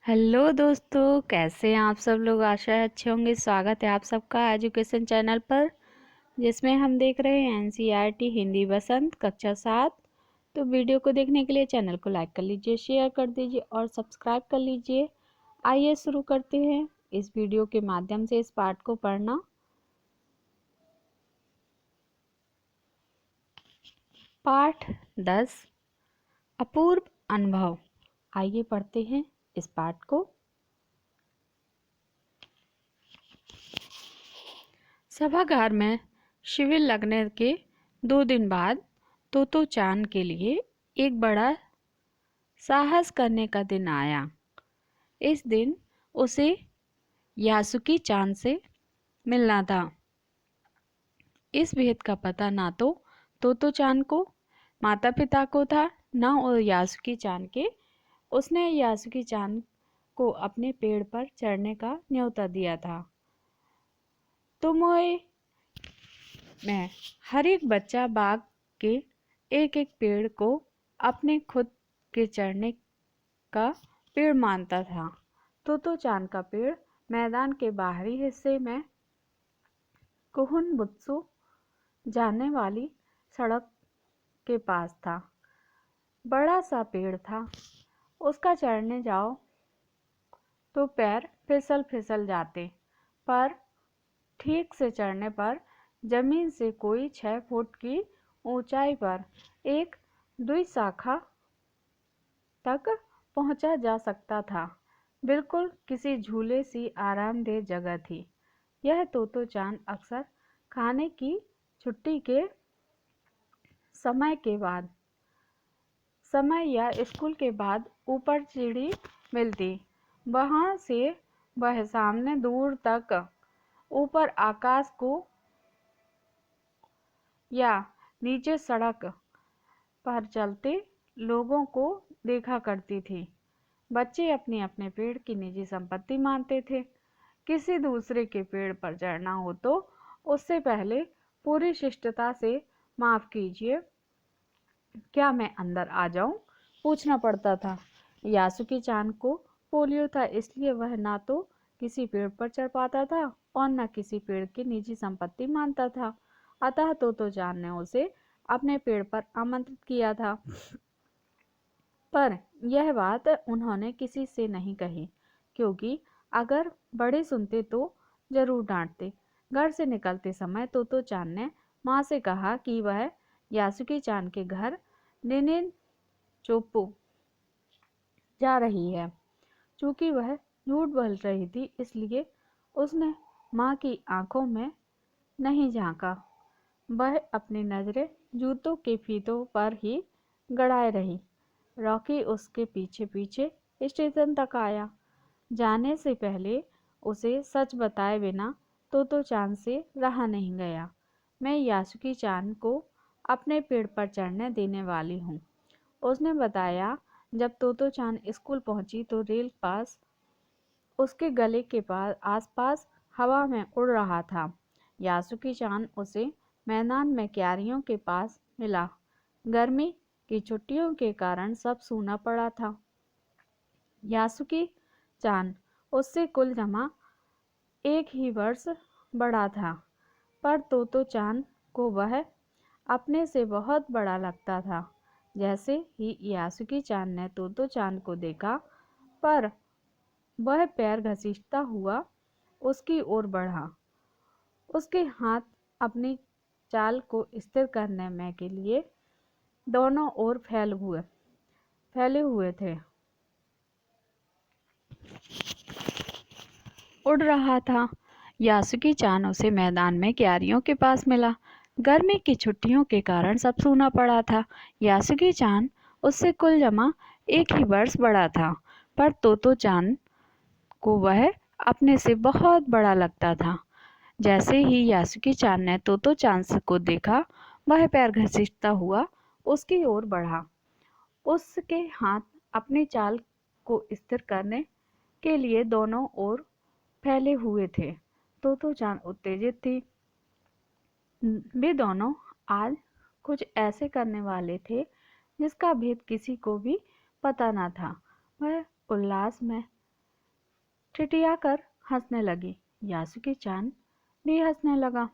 Hello दोस्तों, कैसे हैं आप सब लोग। आशा है अच्छे होंगे। स्वागत है आप सबका एजुकेशन चैनल पर, जिसमें हम देख रहे हैं एनसीईआरटी हिंदी बसंत कक्षा 7। तो वीडियो को देखने के लिए चैनल को लाइक कर लीजिए, शेयर कर दीजिए और सब्सक्राइब कर लीजिए। आइए शुरू करते हैं इस वीडियो के माध्यम से इस पाठ को पढ़ना। पाठ 10 अपूर्व अनुभव। आइए पढ़ते हैं इस पाठ को। सभागार में शिविर लगने के 2 दिन बाद तोतो चान के लिए एक बड़ा साहस करने का दिन आया। इस दिन उसे यासुकी चान से मिलना था। इस भेद का पता ना तो तोतो चान को, माता पिता को था, न और यासुकी चान के। उसने यासुकी चान को अपने पेड़ पर चढ़ने का न्योता दिया था। तोमोए में हर एक बच्चा बाग के एक एक पेड़ को अपने खुद के चढ़ने का पेड़ मानता था। तोतो चान का पेड़ मैदान के बाहरी हिस्से में कुहुन बुत्सु जाने वाली सड़क के पास था। बड़ा सा पेड़ था। उसका चढ़ने जाओ तो पैर फिसल फिसल जाते, पर ठीक से चढ़ने पर जमीन से कोई 6 फुट की ऊंचाई पर एक द्विशाखा तक पहुंचा जा सकता था। बिल्कुल किसी झूले सी आरामदेह जगह थी। यह तोतो चान अक्सर खाने की छुट्टी के समय या स्कूल के बाद ऊपर सीढ़ी मिलती, वहां से वह सामने दूर तक ऊपर आकाश को या नीचे सड़क पर चलते लोगों को देखा करती थी। बच्चे अपने अपने पेड़ की निजी संपत्ति मानते थे। किसी दूसरे के पेड़ पर चढ़ना हो तो उससे पहले पूरी शिष्टता से माफ कीजिए, क्या मैं अंदर आ जाऊं, पूछना पड़ता था। यासुकी चान को पोलियो था, इसलिए वह ना तो किसी पेड़ पर चढ़ पाता था और न किसी पेड़ की निजी संपत्ति मानता था। अतः तोतो चान ने उसे अपने पेड़ पर आमंत्रित किया था, पर यह बात उन्होंने किसी से नहीं कही, क्योंकि अगर बड़े सुनते तो जरूर डांटते। घर से निकलते समय तोतो चान ने माँ से कहा कि वह यासुकी चान के घर निनिन चोप्पू जा रही है। चूंकि वह झूठ बोल रही थी, इसलिए उसने माँ की आंखों में नहीं झांका। वह अपनी नजरें जूतों के फीतों पर ही गड़ाए रही। रॉकी उसके पीछे पीछे स्टेशन तक आया। जाने से पहले उसे सच बताए बिना तोतो चान से रहा नहीं गया। मैं यासुकी चान को अपने पेड़ पर चढ़ने देने वाली हूँ, उसने बताया। जब तोतो चान स्कूल पहुंची तो रेल पास उसके गले के पास आसपास हवा में उड़ रहा था। यासुकी चान उसे मैदान में क्यारियों के पास मिला। गर्मी की छुट्टियों के कारण सब सूना पड़ा था। यासुकी चान उससे कुल जमा 1 ही वर्ष बड़ा था, पर तोतो चान को वह अपने से बहुत बड़ा लगता था। जैसे ही यासुकी चान ने तोतो चान को देखा, पर वह पैर घसीटता हुआ उसकी ओर बढ़ा। उसके हाथ अपनी चाल को स्थिर करने में के लिए दोनों ओर फैले हुए थे। उड़ रहा था। यासुकी चान उसे मैदान में क्यारियों के पास मिला। गर्मी की छुट्टियों के कारण सब सूना पड़ा था। यासुकी चान उससे कुल जमा 1 ही वर्ष बड़ा था, पर तोतो चान को वह अपने से बहुत बड़ा लगता था। जैसे ही यासुकी चान ने तोतो चान को देखा, वह पैर घसीटता हुआ उसकी ओर बढ़ा। उसके हाथ अपनी चाल को स्थिर करने के लिए दोनों ओर फैले हुए थे। तोतो चान उत्तेजित थी। वे दोनों आज कुछ ऐसे करने वाले थे जिसका भेद किसी को भी पता न था। वह उल्लास में टिटियाकर हंसने लगी। यासुकी चान भी हंसने लगा।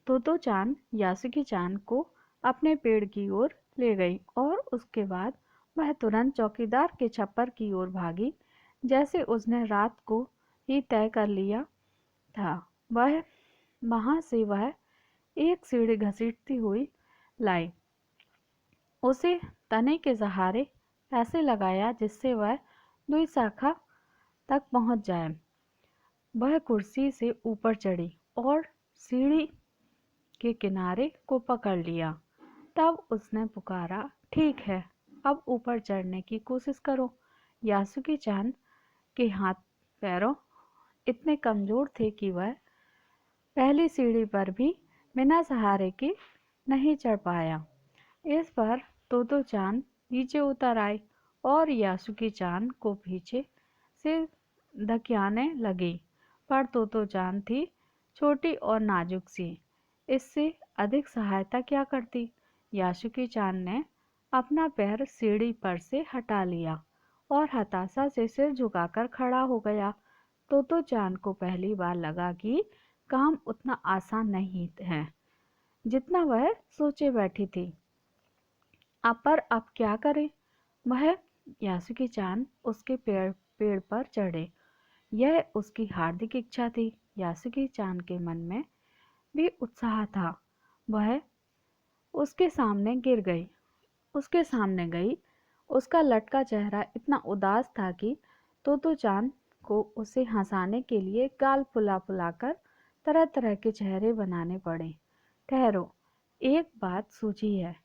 तोतो चान यासुकी चान को अपने पेड़ की ओर ले गई और उसके बाद वह तुरंत चौकीदार के छप्पर की ओर भागी। जैसे उसने रात को ही तय कर लिया था, वहां से वह एक सीढ़ी घसीटती हुई लाई, उसे तने के सहारे ऐसे लगाया जिससे वह दुई शाखा तक पहुंच जाए। वह कुर्सी से ऊपर चढ़ी और सीढ़ी के किनारे को पकड़ लिया। तब उसने पुकारा, ठीक है, अब ऊपर चढ़ने की कोशिश करो। यासुकी चान के हाथ पैरों इतने कमजोर थे कि वह पहली सीढ़ी पर भी बिना सहारे के नहीं चढ़ पाया। इस पर तोतो चान नीचे उतर आई और यासुकी चान को पीछे से धकेलने लगी, पर तोतो चान थी छोटी और नाजुक सी, इससे अधिक सहायता क्या करती। यासुकी चान ने अपना पैर सीढ़ी पर से हटा लिया और हताशा से सिर झुकाकर खड़ा हो गया। तोतो चान को पहली बार लगा कि काम उतना आसान नहीं है जितना वह सोचे बैठी थी। अब क्या करे? वह यासुकी चान उसके पेड़ पर चढ़े, यह उसकी हार्दिक इच्छा थी। यासुकी चान के मन में भी उत्साह था। वह उसके सामने गई। उसका लटका चेहरा इतना उदास था कि तोतो चान को उसे हंसाने के लिए गाल फुला फुलाकर तरह तरह के चेहरे बनाने पड़े। ठहरो, एक बात सूझी है।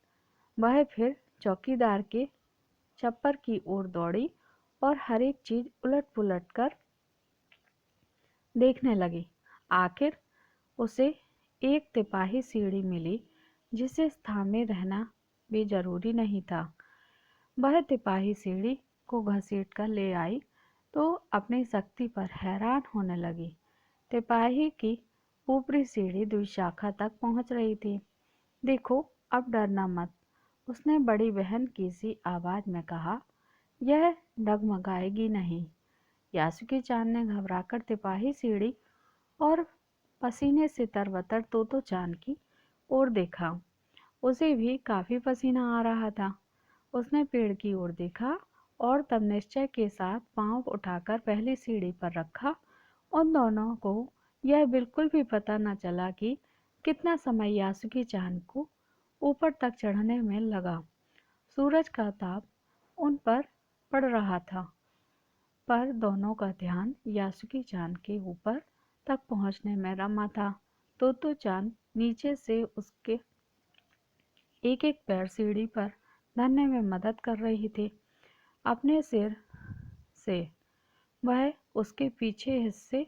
वह फिर चौकीदार के छप्पर की ओर दौड़ी और हर एक चीज उलट पुलट कर देखने लगी। आखिर उसे एक तिपाही सीढ़ी मिली जिसे थामे रहना भी जरूरी नहीं था। वह तिपाही सीढ़ी को घसीट कर ले आई तो अपनी शक्ति पर हैरान होने लगी। तिपाही की ऊपरी सीढ़ी द्विशाखा तक पहुंच रही थी। देखो, अब डरना मत, उसने बड़ी बहन की सी आवाज में कहा। यह डगमगाएगी नहीं। यासुकी चान ने घबराकर तिपाही सीढ़ी और पसीने से तरबतर तोतो चान की ओर देखा। उसे भी काफी पसीना आ रहा था। उसने पेड़ की ओर देखा और तब निश्चय के साथ पांव उठाकर पहली सीढ़ी पर रखा। उन दोनों को यह बिल्कुल भी पता न चला कि कितना समय यासुकी चान को ऊपर तक चढ़ने में लगा। सूरज का ताप उन पर पड़ रहा था, पर दोनों का ध्यान यासुकी चान के ऊपर तक पहुंचने में रमा था। तोतो चान नीचे से उसके एक एक पैर सीढ़ी पर धरने में मदद कर रही थी। अपने सिर से वह उसके पीछे हिस्से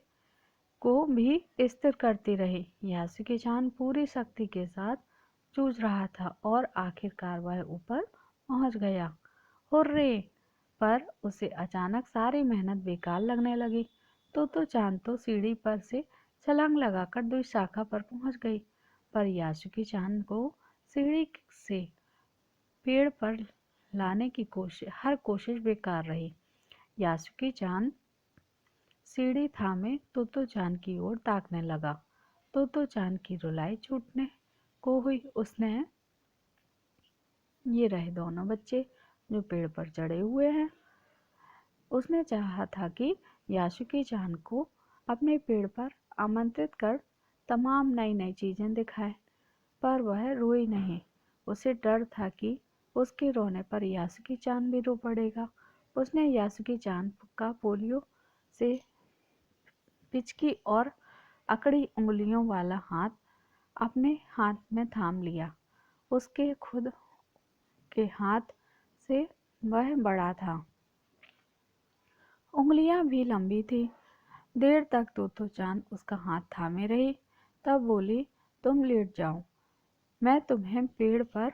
को भी स्थिर करती रही। यासुकी चान पूरी शक्ति के साथ जूझ रहा था और आखिरकार वह ऊपर पहुंच गया। हुर्रे! पर उसे अचानक सारी मेहनत बेकार लगने लगी। तो चांद तो सीढ़ी पर से छलांग लगाकर द्विशाखा पर पहुंच गई, पर यासुकी चांद को सीढ़ी से पेड़ पर लाने की हर कोशिश बेकार रही। यासुकी चांद सीढ़ी थामे तोतो चान की ओर ताकने लगा। तोतो चान की रुलाई छूटने को हुई। उसने ये रहे दोनों बच्चे जो पेड़ पर चढ़े हुए हैं। उसने चाहा था कि यासुकी चान को अपने पेड़ पर आमंत्रित कर तमाम नई नई चीजें दिखाए, पर वह रोई नहीं। उसे डर था कि उसके रोने पर यासुकी चान भी रो पड़ेगा। उसने यासुकी चान का पोलियो से पिचकी और अकड़ी उंगलियों वाला हाथ अपने हाथ में थाम लिया। उसके खुद के हाथ से वह बड़ा था, उंगलियां भी लंबी थी। देर तक तोतो चान उसका हाथ थामे रही, तब बोली, तुम लेट जाओ, मैं तुम्हें पेड़ पर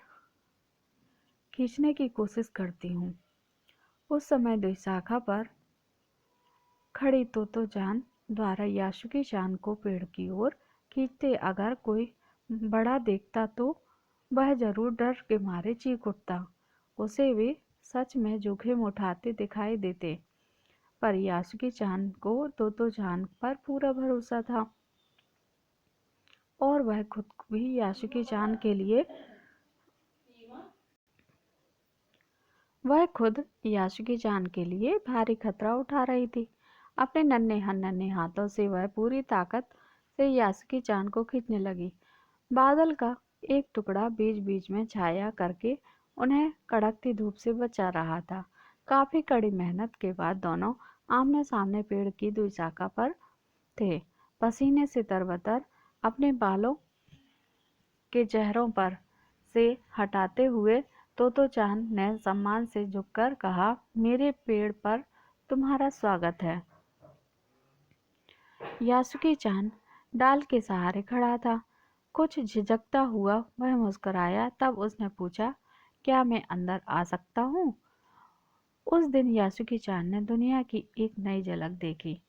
खींचने की कोशिश करती हूँ। उस समय द्विशाखा पर खड़ी तोतो चान द्वारा यासुकी चान को पेड़ की ओर खींचते अगर कोई बड़ा देखता तो वह जरूर डर के मारे चीख उठता। उसे वे सच में जोखिम उठाते दिखाई देते। पर यासुकी चान को तोतो चान पर पूरा भरोसा था और वह खुद यासुकी चान के लिए भारी खतरा उठा रही थी। अपने नन्हे हाथों से वह पूरी ताकत से यासुकी चान को खींचने लगी। बादल का एक टुकड़ा बीच बीच में छाया करके उन्हें कड़कती धूप से बचा रहा था। काफी कड़ी मेहनत के बाद दोनों आमने सामने पेड़ की दूसरी शाखा पर थे। पसीने से तरबतर अपने बालों के चेहरों पर से हटाते हुए तोतो चान ने सम्मान से झुककर कहा, मेरे पेड़ पर तुम्हारा स्वागत है। यासुकी चान डाल के सहारे खड़ा था। कुछ झिझकता हुआ वह मुस्कुराया। तब उसने पूछा, क्या मैं अंदर आ सकता हूँ? उस दिन यासुकी चान ने दुनिया की एक नई झलक देखी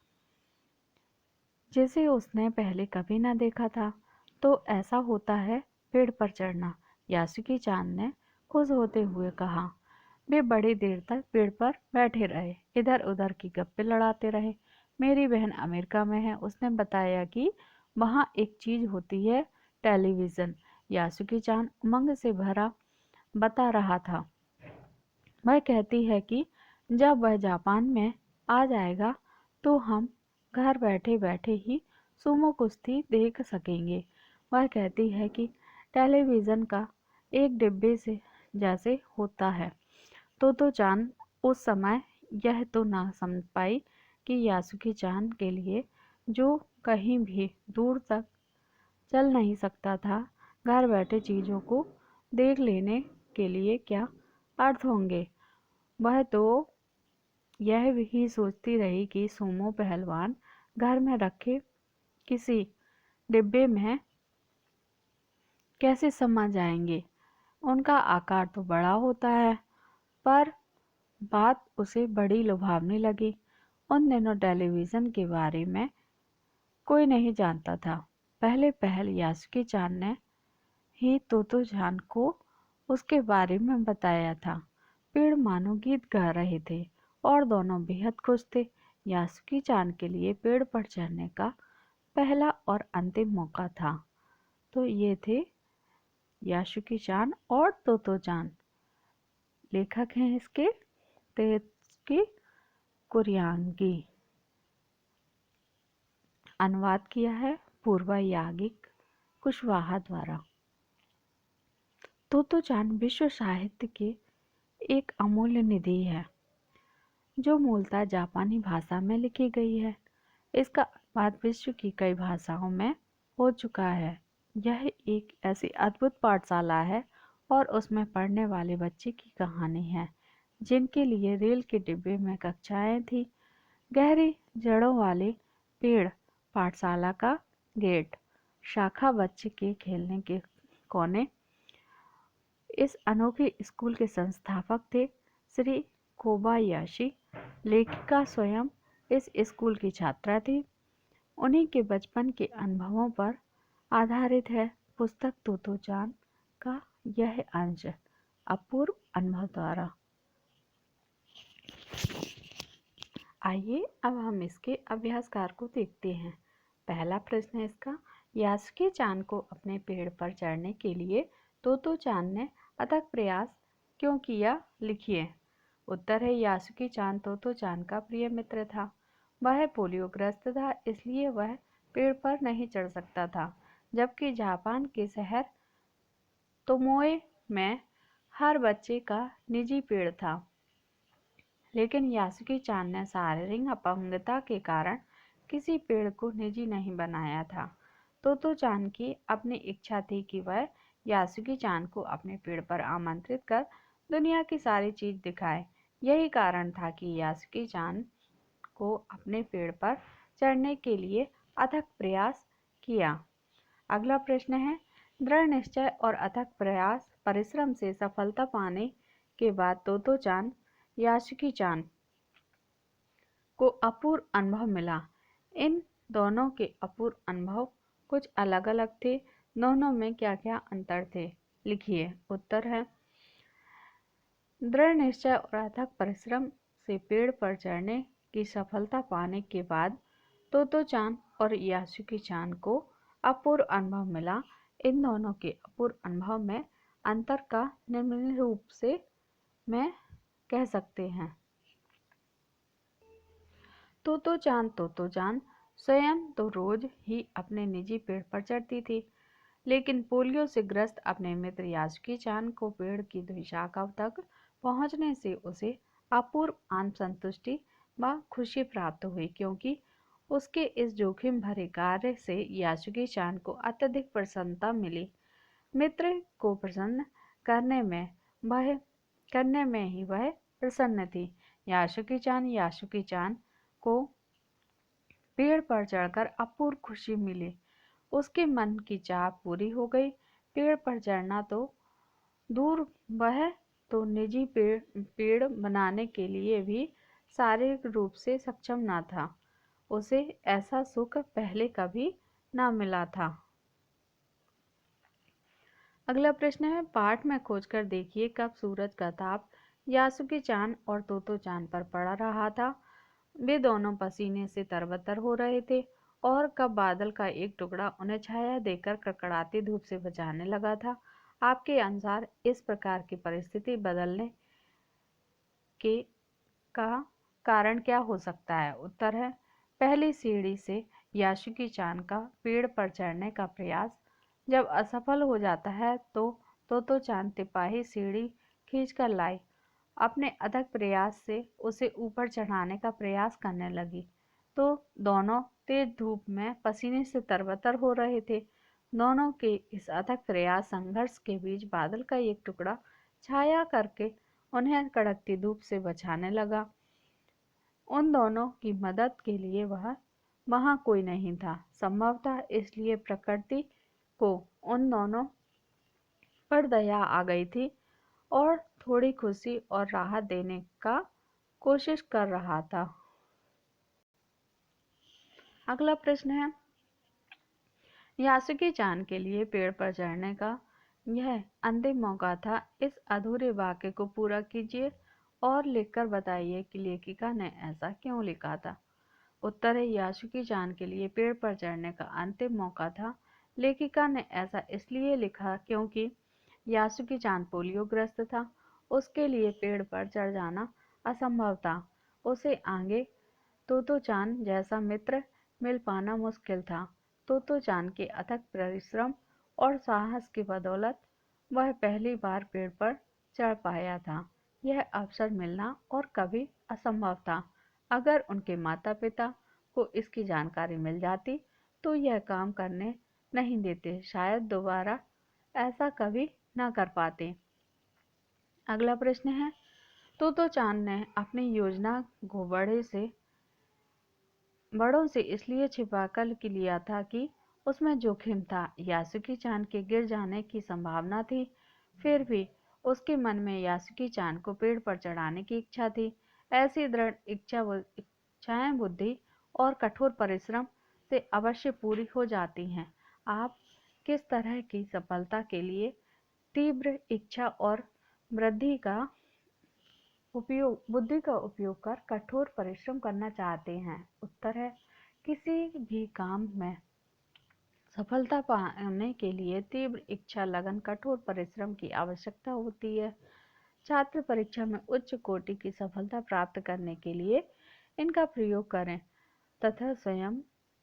जिसे उसने पहले कभी न देखा था। तो ऐसा होता है पेड़ पर चढ़ना, यासुकी चान ने खुश होते हुए कहा। वे बड़ी देर तक पेड़ पर बैठे रहे, इधर उधर की गप्पे लड़ाते रहे। मेरी बहन अमेरिका में है, उसने बताया कि वहाँ एक चीज होती है, टेलीविज़न। यासुकी चान उमंग से भरा बता रहा था। वह कहती है कि जब वह जापान में आ जाएगा तो हम घर बैठे बैठे ही सुमो कुश्ती देख सकेंगे। वह कहती है कि टेलीविज़न का एक डिब्बे से जैसे होता है। तो चान उस समय यह तो ना समझ पाई कि यासुकी चान के लिए जो कहीं भी दूर तक चल नहीं सकता था, घर बैठे चीज़ों को देख लेने के लिए क्या अर्थ होंगे। वह तो यह भी सोचती रही कि सुमो पहलवान घर में रखे किसी डिब्बे में कैसे समा जाएंगे। उनका आकार तो बड़ा होता है। पर बात उसे बड़ी लुभावनी लगी। उन दिनों टेलीविज़न के बारे में कोई नहीं जानता था। पहले पहल यासुकी चान ने ही तोतो चान को उसके बारे में बताया था। पेड़ मानो गीत गा रहे थे और दोनों बेहद खुश थे। यासुकी चान के लिए पेड़ पर चढ़ने का पहला और अंतिम मौका था। तो ये थे यासुकी चान और तोतो चान। लेखक हैं इसके तेत्सुकी कुरियागी। अनुवाद किया है पूर्वा यागिक कुशवाहा द्वारा। तोतो चान विश्व साहित्य के एक अमूल्य निधि है जो मूलतः जापानी भाषा में लिखी गई है। इसका अनुवाद विश्व की कई भाषाओं में हो चुका है। यह एक ऐसी अद्भुत पाठशाला है और उसमें पढ़ने वाले बच्चे की कहानी है जिनके लिए रेल के डिब्बे में कक्षाएं थी। गहरी जड़ों वाले पेड़, पाठशाला का गेट, शाखा, बच्चे के खेलने के कोने। इस अनोखे स्कूल के संस्थापक थे श्री कोबायाशी। लेखिका स्वयं इस स्कूल की छात्रा थी। उन्हीं के बचपन के अनुभवों पर आधारित है पुस्तक तोतो चान का यह अंश। अपूर्व अनुभव द्वारा। आइए अब हम इसके अभ्यासकार को देखते हैं। पहला प्रश्न है इसका, यासुकी चान को अपने पेड़ पर चढ़ने के लिए तोतो चान ने अथक प्रयास क्यों किया? लिखिए। उत्तर है, यासुकी चान तोतो चान का प्रिय मित्र था। वह पोलियोग्रस्त था, इसलिए वह पेड़ पर नहीं चढ़ सकता था, जबकि जापान के शहर तोमोए में हर बच्चे का निजी पेड़ था। लेकिन यासुकी चान ने शारीरिक अपंगता के कारण किसी पेड़ को निजी नहीं बनाया था। तोतो चान की अपनी इच्छा थी कि वह यासुकी चान को अपने पेड़ पर आमंत्रित कर दुनिया की सारी चीज दिखाए। यही कारण था कि यासुकी चान को अपने पेड़ पर चढ़ने के लिए अथक प्रयास किया। अगला प्रश्न है, दृढ़ निश्चय और अथक प्रयास परिश्रम से सफलता पाने के बाद तोतो चान यासुकी चान को अपूर्व अनुभव मिला। इन दोनों के अपूर्व अनुभव कुछ अलग अलग थे। दोनों में क्या क्या अंतर थे? लिखिए। उत्तर है, दृढ़ निश्चय और अथक परिश्रम से पेड़ पर चढ़ने की सफलता पाने के बाद तोतो-चान और यासुकी-चान को अपूर्व अनुभव मिला। इन दोनों के अपूर्व अनुभव में अंतर का निम्न रूप से में कह सकते हैं। तोतो-चान स्वयं तो रोज ही अपने निजी पेड़ पर चढ़ती थी, लेकिन पोलियो से ग्रस्त अपने मित्र यासुकी-चान को पेड़ की 2 शाखाओं तक पहुंचने से उसे अपूर्व आत्मसंतुष्टि व खुशी प्राप्त हुई, क्योंकि उसके इस जोखिम भरे कार्य से यासुकी-चान को अत्यधिक प्रसन्नता मिली। मित्र को प्रसन्न करने में ही वह प्रसन्न थी। यासुकी-चान को पेड़ पर चढ़कर अपूर्व खुशी मिली। उसके मन की चाह पूरी हो गई। पेड़ पर चढ़ना तो दूर, वह तो निजी पेड़ बनाने के लिए भी शारीरिक रूप से सक्षम न था। उसे ऐसा सुख पहले कभी न मिला था। अगला प्रश्न है, पाठ में खोजकर देखिए कब सूरज का ताप यासुकी-चान और तोतो-चान पर पड़ रहा था। वे दोनों पसीने से तरबतर हो रहे थे। और कब बादल का एक टुकड़ा उन्हें छाया देकर कड़कड़ाती धूप से बचाने लगा था। आपके अनुसार इस प्रकार की परिस्थिति बदलने के का कारण क्या हो सकता है? उत्तर है, पहली सीढ़ी से यासुकी-चान का पेड़ पर चढ़ने का प्रयास जब असफल हो जाता है तो तोतो-चान तिपाही सीढ़ी खींचकर लाई। अपने अथक प्रयास से उसे ऊपर चढ़ाने का प्रयास करने लगी, तो दोनों तेज धूप में पसीने से तरबतर हो रहे थे। दोनों के इस अथक प्रयास संघर्ष के बीच बादल का एक टुकड़ा छाया करके उन्हें कड़कती धूप से बचाने लगा। उन दोनों की मदद के लिए वहां कोई नहीं था। संभवतः इसलिए प्रकृति को उन दोनों पर दया आ गई थी और थोड़ी खुशी और राहत देने का कोशिश कर रहा था। अगला प्रश्न है, यासुकी-चान के लिए पेड़ पर चढ़ने का यह अंतिम मौका था। इस अधूरे वाक्य को पूरा कीजिए और लिखकर बताइए कि लेखिका ने ऐसा क्यों लिखा था। उत्तर है, यासुकी-चान के लिए पेड़ पर चढ़ने का अंतिम मौका था। लेखिका ने ऐसा इसलिए लिखा क्योंकि यासुकी-चान पोलियोग्रस्त था। उसके लिए पेड़ पर चढ़ जाना असंभव था। उसे आगे तोतो-चान जैसा मित्र मिल पाना मुश्किल था। तोतो-चान के अथक परिश्रम और साहस की बदौलत वह पहली बार पेड़ पर चढ़ पाया था। यह अवसर मिलना और कभी असंभव था। अगर उनके माता पिता को इसकी जानकारी मिल जाती तो यह काम करने नहीं देते, शायद दोबारा ऐसा कभी न कर पाते। अगला प्रश्न है, तोतो-चान ने अपनी योजना को बड़ों से इसलिए छिपाकर लिया था कि उसमें जोखिम था। यासुकी-चान के गिर जाने की संभावना थी। फिर भी उसके मन में यासुकी-चान को पेड़ पर चढ़ाने की इच्छा थी। ऐसी दृढ़ इच्छाएं बुद्धि और कठोर परिश्रम से अवश्य पूरी हो जाती हैं। आप किस तरह की सफलता के लिए तीव्र इच्छा और बुद्धि का उपयोग कर कठोर परिश्रम करना चाहते हैं? उत्तर है, किसी भी काम में सफलता पाने के लिए तीव्र इच्छा, लगन, कठोर परिश्रम की आवश्यकता होती है। छात्र परीक्षा में उच्च कोटि की सफलता प्राप्त करने के लिए इनका प्रयोग करें तथा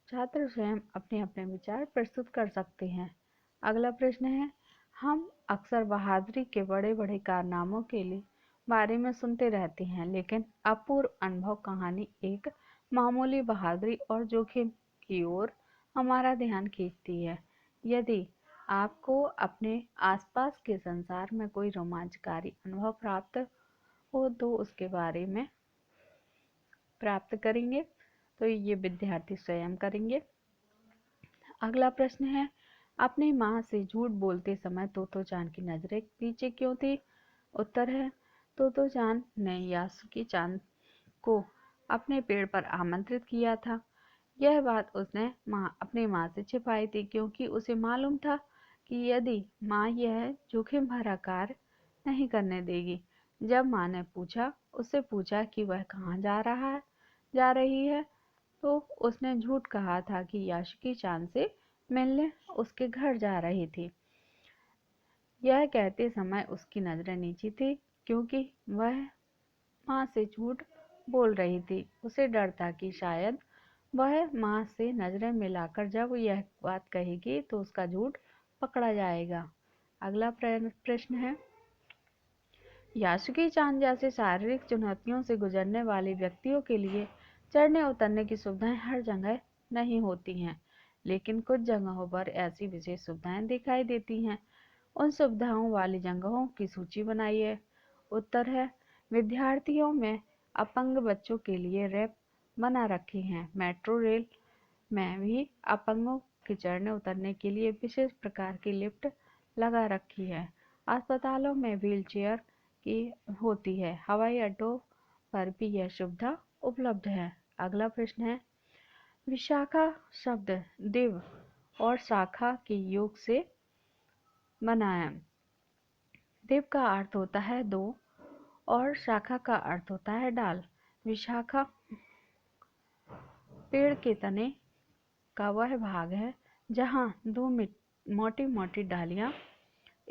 छात्र स्वयं अपने अपने विचार प्रस्तुत कर सकते हैं। अगला प्रश्न है, हम अक्सर बहादुरी के बड़े बड़े कारनामों के लिए बारे में सुनते रहते हैं, लेकिन अपूर्व अनुभव कहानी एक मामूली बहादुरी और जोखिम की ओर हमारा ध्यान खींचती है। यदि आपको अपने आसपास के संसार में कोई रोमांचकारी अनुभव प्राप्त हो तो उसके बारे में प्राप्त करेंगे, तो ये विद्यार्थी स्वयं करेंगे। अगला प्रश्न है, अपनी माँ से झूठ बोलते समय तोतो-चान की नजरें पीछे क्यों थी? उत्तर है, तोतो-चान ने यासुकी-चान को अपने पेड़ पर आमंत्रित किया था। यह बात उसने अपनी माँ से छिपाई थी, क्योंकि उसे मालूम था कि यदि माँ यह जोखिम भरा कार्य नहीं करने देगी। जब माँ ने उससे पूछा कि वह कहाँ जा रहा है, जा रही है, तो उसने झूठ कहा था कि यासुकी चान से मिलने उसके घर जा रही थी। यह कहते समय उसकी नजरें नीची थी, क्योंकि वह माँ से झूठ बोल रही थी। उसे डर था कि शायद वह माँ से नजरें मिलाकर जब यह बात कहेगी तो उसका झूठ पकड़ा जाएगा। अगला प्रश्न है, यासुकी चान जैसे शारीरिक चुनौतियों से गुजरने वाले व्यक्तियों के लिए चढ़ने उतरने की सुविधाएं हर जगह नहीं होती हैं, लेकिन कुछ जगहों पर ऐसी विशेष सुविधाएं दिखाई देती हैं। उन सुविधाओं वाली जगहों की सूची बनाइए। उत्तर है, विद्यार्थियों में अपंग बच्चों के लिए रैंप बना रखी हैं। मेट्रो रेल में भी अपंगों के चढ़ने उतरने के लिए विशेष प्रकार की लिफ्ट लगा रखी है। अस्पतालों में व्हीलचेयर की होती है। हवाई अड्डों पर भी यह सुविधा उपलब्ध है। अगला प्रश्न है, विशाखा शब्द दिव और शाखा के योग से बना है। दिव का अर्थ होता है दो और शाखा का अर्थ होता है डाल। विशाखा पेड़ के तने का वह भाग है जहाँ दो मोटी मोटी डालियाँ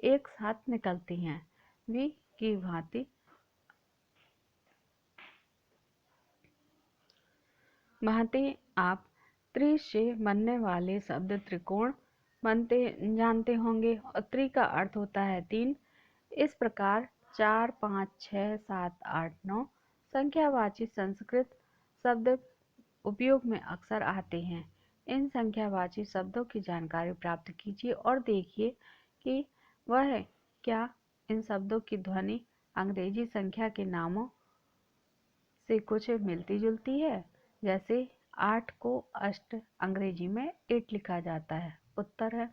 एक साथ निकलती हैं। वी की भांति आप त्रि से बनने वाले शब्द त्रिकोण जानते होंगे, और त्रि का अर्थ होता है तीन। इस प्रकार 4, 5, 6, 7, 8, 9 संख्यावाची संस्कृत शब्द उपयोग में अक्सर आते हैं। इन संख्यावाची शब्दों की जानकारी प्राप्त कीजिए और देखिए कि वह क्या इन शब्दों की ध्वनि अंग्रेजी संख्या के नामों से कुछ मिलती जुलती है। जैसे 8 को अष्ट अंग्रेजी में 8 लिखा जाता है। उत्तर है,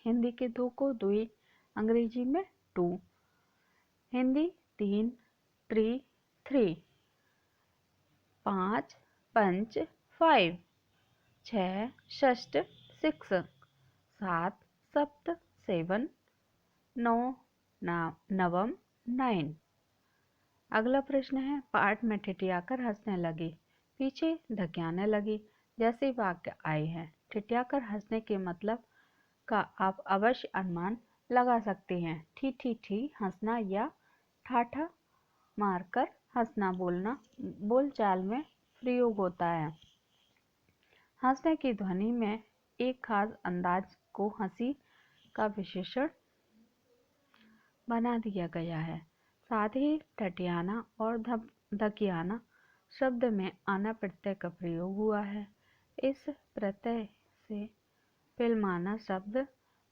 हिंदी के 2 को द्वि अंग्रेजी में 2, हिंदी 3 3 3, 5 पंच 5, 6 षष्ठ 6, 7 सप्त 7, 9 नवम 9। अगला प्रश्न है, पाठ में ठिठियाकर हंसने लगी, पीछे ढकियाने लगी जैसे वाक्य आए हैं। ठिठियाकर हंसने के मतलब का आप अवश्य अनुमान लगा सकते हैं। ठी ठी ठी हंसना या ठाठा मारकर हंसना बोलचाल में प्रयोग होता है। हंसने की ध्वनि में एक खास अंदाज को हंसी का विशेषण बना दिया गया है। साथ ही ठठियाना और धकियाना शब्द में आना प्रत्यय का प्रयोग हुआ है। इस प्रत्यय से फिल्माना शब्द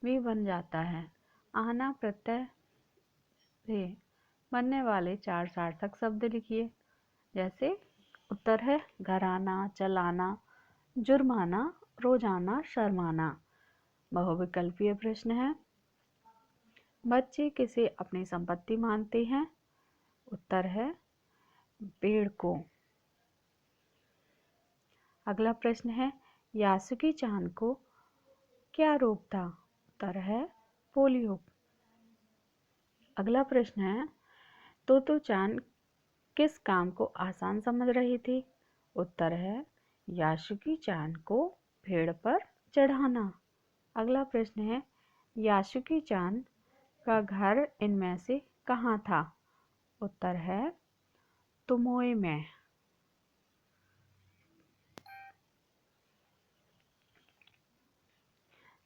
भी बन जाता है। आना प्रत्यय से बनने वाले 4 सार्थक शब्द लिखिए। जैसे उत्तर है, घराना, चलाना, जुर्माना, रोजाना, शर्माना। बहुविकल्पीय प्रश्न है, बच्चे किसे अपनी संपत्ति मानते हैं? उत्तर है, पेड़ को। अगला प्रश्न है, यासुकी चान को क्या रोग था? उत्तर है, पोलियो। अगला प्रश्न है, तोतो चान किस काम को आसान समझ रही थी? उत्तर है, यासुकी चान को पेड़ पर चढ़ाना। अगला प्रश्न है, यासुकी चान का घर इनमें से कहाँ था? उत्तर है, तुमोए में।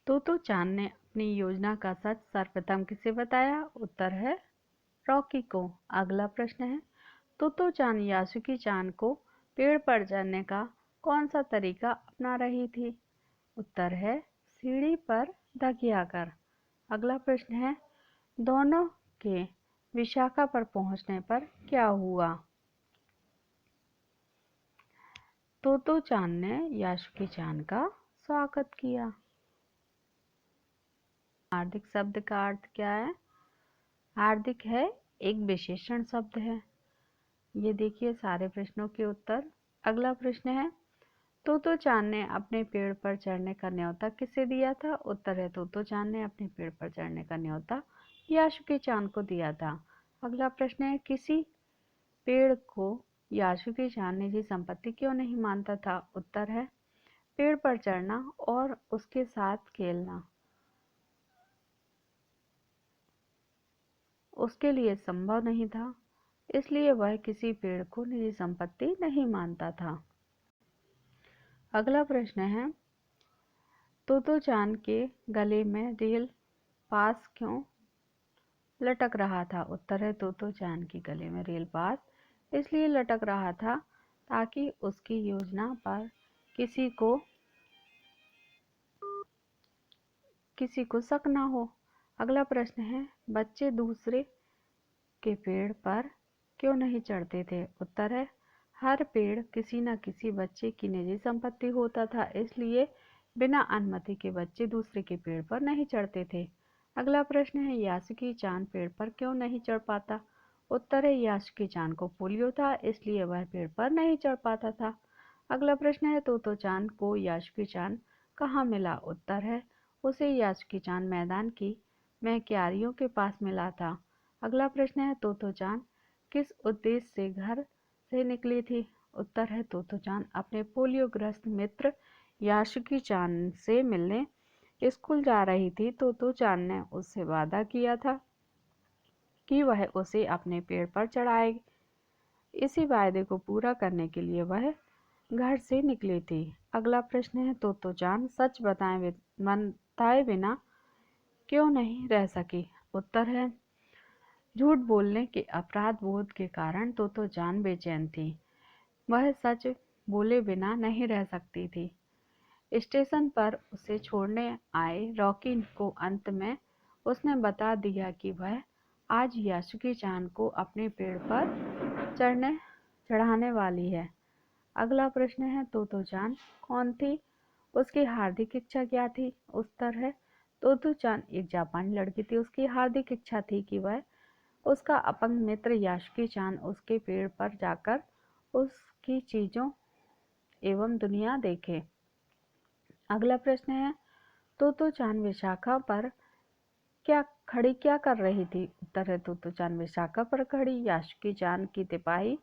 तोतो चान ने अपनी योजना का सच सर्वप्रथम किसे बताया? उत्तर है, रॉकी को। अगला प्रश्न है, तोतो चान यासुकी चान को पेड़ पर चढ़ने का कौन सा तरीका अपना रही थी? उत्तर है, सीढ़ी पर धकियाकर। अगला प्रश्न है, दोनों के विशाखा पर पहुंचने पर क्या हुआ? तोतो चान ने यासुकी चान का स्वागत किया। हार्दिक शब्द का अर्थ क्या है? हार्दिक है एक विशेषण शब्द है। ये देखिए सारे प्रश्नों के उत्तर। अगला प्रश्न है, तोतो चान ने अपने पेड़ पर चढ़ने का न्योता किसे दिया था? उत्तर है, तोतो चान ने अपने पेड़ पर चढ़ने का न्योता यासुकी चान को दिया था। अगला प्रश्न है, किसी पेड़ को यासुकी चान निजी संपत्ति क्यों नहीं मानता था? उत्तर है पेड़ पर चढ़ना और उसके साथ खेलना उसके लिए संभव नहीं था, इसलिए वह किसी पेड़ को निजी संपत्ति नहीं मानता था। अगला प्रश्न है तोतो चान के गले में रेल पास क्यों लटक रहा था? उत्तर है तोतो चान के गले में रेल पास इसलिए लटक रहा था ताकि उसकी योजना पर किसी को शक न हो। अगला प्रश्न है बच्चे दूसरे के पेड़ पर क्यों नहीं चढ़ते थे? उत्तर है हर पेड़ किसी न किसी बच्चे की निजी संपत्ति होता था, इसलिए बिना अनुमति के बच्चे दूसरे के पेड़ पर नहीं चढ़ते थे। अगला प्रश्न है यासुकी चान पेड़ पर क्यों नहीं चढ़ पाता? उत्तर है यासुकी चान को पोलियो था, इसलिए वह पेड़ पर नहीं चढ़ पाता था। अगला प्रश्न है तोतो चान को यासुकी चान कहाँ मिला? उत्तर है उसे यासुकी चान मैदान में क्यारियों के पास मिला था। अगला प्रश्न है तोतो चान किस उद्देश्य से घर से निकली थी? उत्तर है तोतो चान अपने पोलियोग्रस्त मित्र यासुकी चान से मिलने स्कूल जा रही थी। तोतो चान ने उससे वादा किया था कि वह उसे अपने पेड़ पर चढ़ाएगी। इसी वायदे को पूरा करने के लिए वह घर से निकली थी। अगला प्रश्न है तोतो चान सच बताए बिना क्यों नहीं रह सकी? उत्तर है झूठ बोलने के अपराध बोध के कारण तोतो चान बेचैन थी। वह सच बोले बिना नहीं रह सकती थी। स्टेशन पर उसे छोड़ने आए रॉकी को अंत में उसने बता दिया कि वह आज यासुकी चान को अपने पेड़ पर चढ़ाने वाली है। अगला प्रश्न है तोतो चान कौन थी? उसकी हार्दिक इच्छा क्या थी? उत्तर है तोतो चान एक जापानी लड़की थी। उसकी हार्दिक इच्छा थी कि वह उसका अपंग मित्र यासुकी चान उसके पेड़ पर जाकर उसकी चीजों एवं दुनिया देखे। अगला प्रश्न है तोतो चान विशाखा पर क्या कर रही थी? उत्तर है तोतो चान विशाखा पर खड़ी यासुकी चान की तिपाही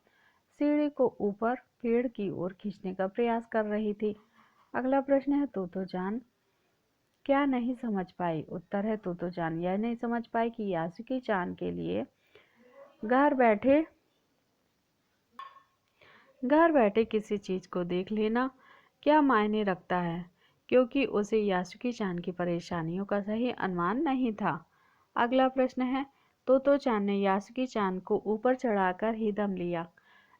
सीढ़ी को ऊपर पेड़ की ओर खींचने का प्रयास कर रही थी। अगला प्रश्न है तोतो चान क्या नहीं समझ पाई? उत्तर है तोतो चान यह नहीं समझ पाई कि यासुकी चान के लिए घर बैठे किसी चीज को देख लेना क्या मायने रखता है, क्योंकि उसे यासुकी चान की परेशानियों का सही अनुमान नहीं था। अगला प्रश्न है तोतो चान ने यासुकी चान को ऊपर चढ़ाकर ही दम लिया।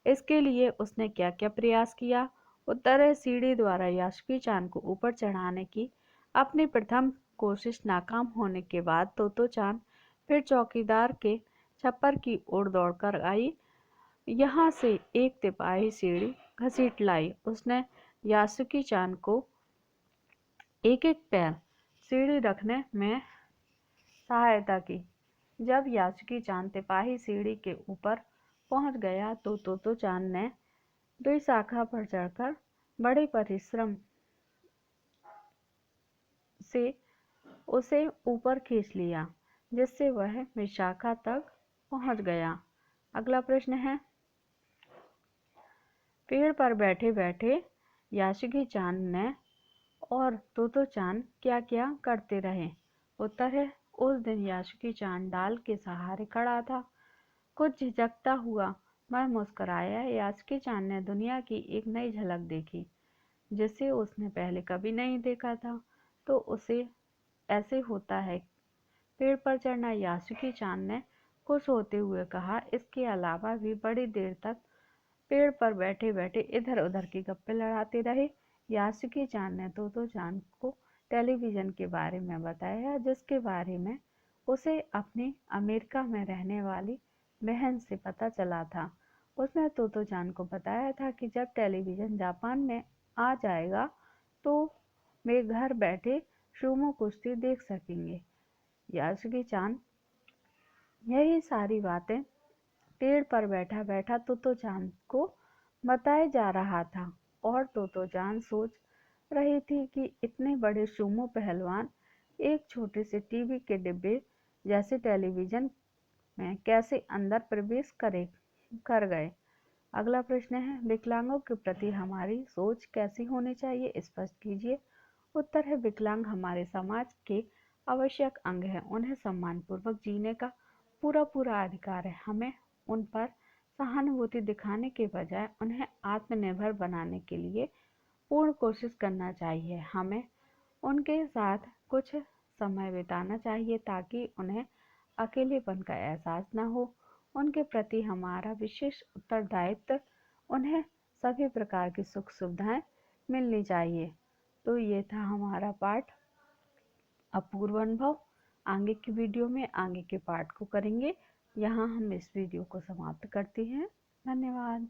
इसके लिए उसने क्या क्या प्रयास किया? उत्तर है सीढ़ी द्वारा यासुकी चान को ऊपर चढ़ाने की अपनी प्रथम कोशिश नाकाम होने के बाद तोतो चान फिर चौकीदार के छप्पर की ओर दौड़कर आई। यहाँ से एक तिपाही सीढ़ी घसीट लाई। उसने यासुकी चान को एक एक पैर सीढ़ी रखने में सहायता की। जब यासुकी चान तिपाही सीढ़ी के ऊपर पहुंच गया तो तोतो चान ने द्विशाखा पर चढ़कर बड़े परिश्रम से उसे ऊपर खींच लिया, जिससे वह विशाखा तक पहुंच गया। अगला प्रश्न है पेड़ पर बैठे बैठे यासुकी चान ने और तोतो चान क्या क्या करते रहे? उत्तर है उस दिन यासुकी चान डाल के सहारे खड़ा था। कुछ झिझकता हुआ वह मुस्कुराया। यासुकी चान ने दुनिया की एक नई झलक देखी जिसे उसने पहले कभी नहीं देखा था। तो उसे ऐसे होता है पेड़ पर चढ़ना? यासुकी चान ने खुश होते हुए कहा। इसके अलावा भी बड़ी देर तक पेड़ पर बैठे बैठे इधर उधर की गप्पे लड़ाते रहे। यासुकी चान ने तोतो चान को टेलीविज़न के बारे में बताया, जिसके बारे में उसे अपनी अमेरिका में रहने वाली बहन से पता चला था। उसने तोतो चान को बताया था कि जब टेलीविज़न जापान में आ जाएगा तो वे घर बैठे सुमो कुश्ती देख सकेंगे। यासुकी चान यही सारी बातें पेड़ पर बैठा बैठा तोतो चान को बताया जा रहा था और तोतो चान सोच रही थी कि इतने बड़े सुमो पहलवान एक छोटे से टीवी के डिब्बे जैसे टेलीविज़न में कैसे अंदर प्रवेश कर गए। अगला प्रश्न है, विकलांगों के प्रति हमारी सोच कैसी होनी चाहिए, स्पष्ट कीजिए। उत्तर है, विकलांग हमारे समाज के आवश्यक अंग है। उन्हें सम्मानपूर्वक जीने का पूरा अधिकार है। हमें उन पर सहानुभूति दिखाने के बजाय उन्हें आत्मनिर्भर बनाने के लिए पूर्ण कोशिश करना चाहिए। हमें उनके साथ कुछ समय बिताना चाहिए ताकि उन्हें अकेलेपन का एहसास न हो। उनके प्रति हमारा विशेष उत्तरदायित्व उन्हें सभी प्रकार की सुख सुविधाएं मिलनी चाहिए। तो ये था हमारा पाठ अपूर्व अनुभव। आगे की वीडियो में आगे के पाठ को करेंगे। यहाँ हम इस वीडियो को समाप्त करते हैं। धन्यवाद।